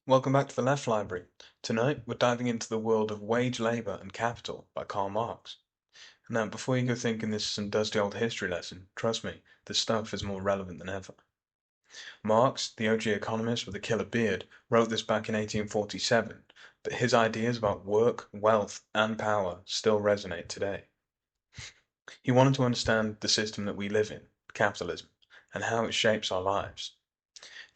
Welcome back to the Left Library. Tonight, we're diving into the world of wage labour and capital by Karl Marx. Now, before you go thinking this is some dusty old history lesson, trust me, this stuff is more relevant than ever. Marx, the OG economist with a killer beard, wrote this back in 1847, but his ideas about work, wealth, and power still resonate today. He wanted to understand the system that we live in, capitalism, and how it shapes our lives.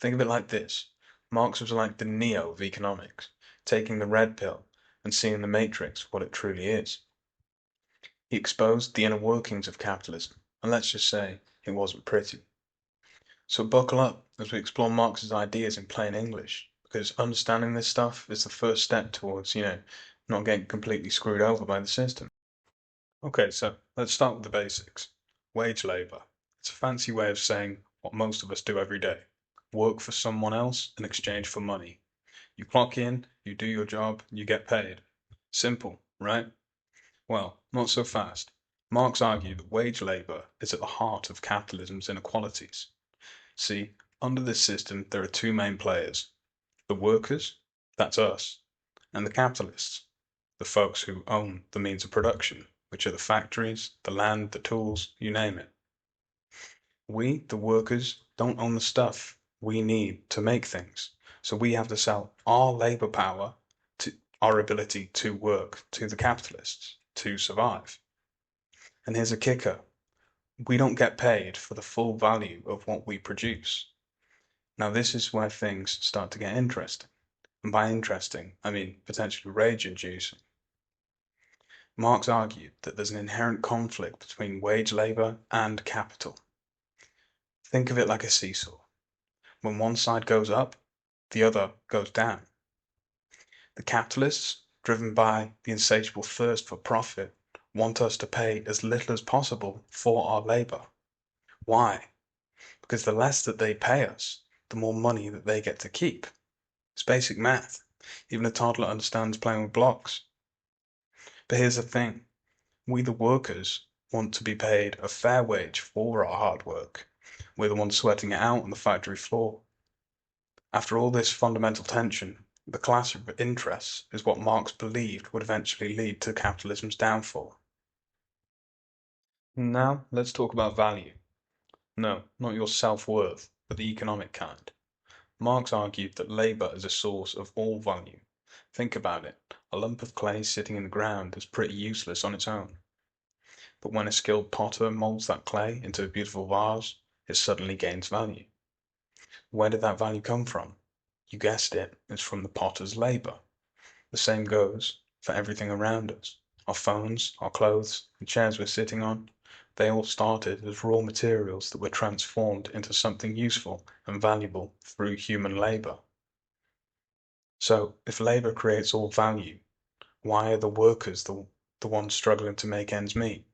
Think of it like this. Marx was like the Neo of economics, taking the red pill and seeing the matrix for what it truly is. He exposed the inner workings of capitalism, and let's just say it wasn't pretty. So buckle up as we explore Marx's ideas in plain English, because understanding this stuff is the first step towards, not getting completely screwed over by the system. Okay, so let's start with the basics. Wage labour. It's a fancy way of saying what most of us do every day. Work for someone else in exchange for money. You clock in, you do your job, you get paid. Simple, right? Well, not so fast. Marx argued that wage labour is at the heart of capitalism's inequalities. See, under this system there are two main players. The workers, that's us, and the capitalists, the folks who own the means of production, which are the factories, the land, the tools, you name it. We, the workers, don't own the stuff we need to make things, so we have to sell our labor power, to our ability to work, to the capitalists to survive. And here's a kicker. We don't get paid for the full value of what we produce. Now this is where things start to get interesting. And by interesting, I mean potentially rage-inducing. Marx argued that there's an inherent conflict between wage labour and capital. Think of it like a seesaw. When one side goes up, the other goes down. The capitalists, driven by the insatiable thirst for profit, want us to pay as little as possible for our labour. Why? Because the less that they pay us, the more money that they get to keep. It's basic math. Even a toddler understands playing with blocks. But here's the thing. We the workers want to be paid a fair wage for our hard work. We're the ones sweating it out on the factory floor. After all this fundamental tension, the clash of interests is what Marx believed would eventually lead to capitalism's downfall. Now, let's talk about value. No, not your self-worth, but the economic kind. Marx argued that labour is a source of all value. Think about it. A lump of clay sitting in the ground is pretty useless on its own. But when a skilled potter moulds that clay into a beautiful vase, it suddenly gains value. Where did that value come from? You guessed it, it's from the potter's labour. The same goes for everything around us. Our phones, our clothes, the chairs we're sitting on, they all started as raw materials that were transformed into something useful and valuable through human labour. So, if labour creates all value, why are the workers the ones struggling to make ends meet?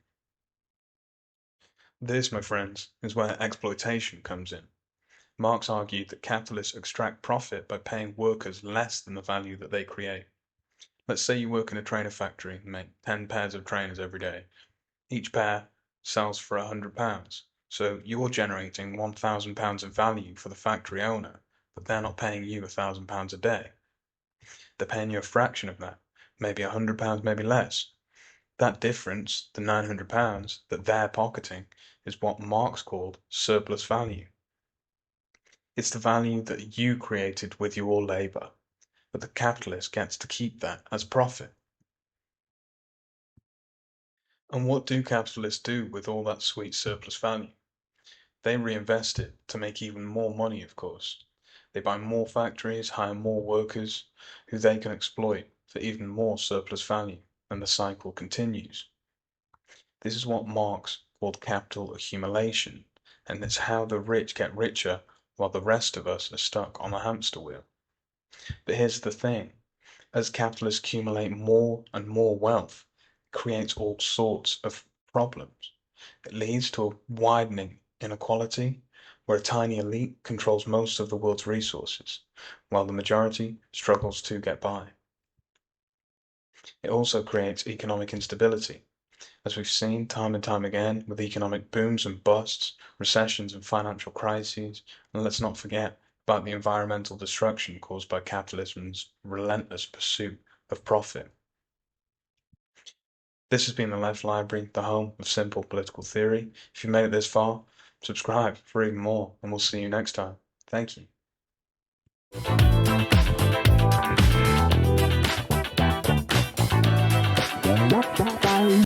This, my friends, is where exploitation comes in. Marx argued that capitalists extract profit by paying workers less than the value that they create. Let's say you work in a trainer factory and make 10 pairs of trainers every day. Each pair sells for £100, so you're generating £1,000 of value for the factory owner, but they're not paying you £1,000 a day. They're paying you a fraction of that, maybe £100, maybe less. That difference, the £900 that they're pocketing, is what Marx called surplus value. It's the value that you created with your labour, but the capitalist gets to keep that as profit. And what do capitalists do with all that sweet surplus value? They reinvest it to make even more money, of course. They buy more factories, hire more workers, who they can exploit for even more surplus value, and the cycle continues. This is what Marx called capital accumulation, and it's how the rich get richer while the rest of us are stuck on a hamster wheel. But here's the thing. As capitalists accumulate more and more wealth, it creates all sorts of problems. It leads to a widening inequality, where a tiny elite controls most of the world's resources, while the majority struggles to get by. It also creates economic instability, as we've seen time and time again with economic booms and busts, recessions and financial crises, and let's not forget about the environmental destruction caused by capitalism's relentless pursuit of profit. This has been the Left Library, the home of simple political theory. If you've made it this far, subscribe for even more, and we'll see you next time. Thank you.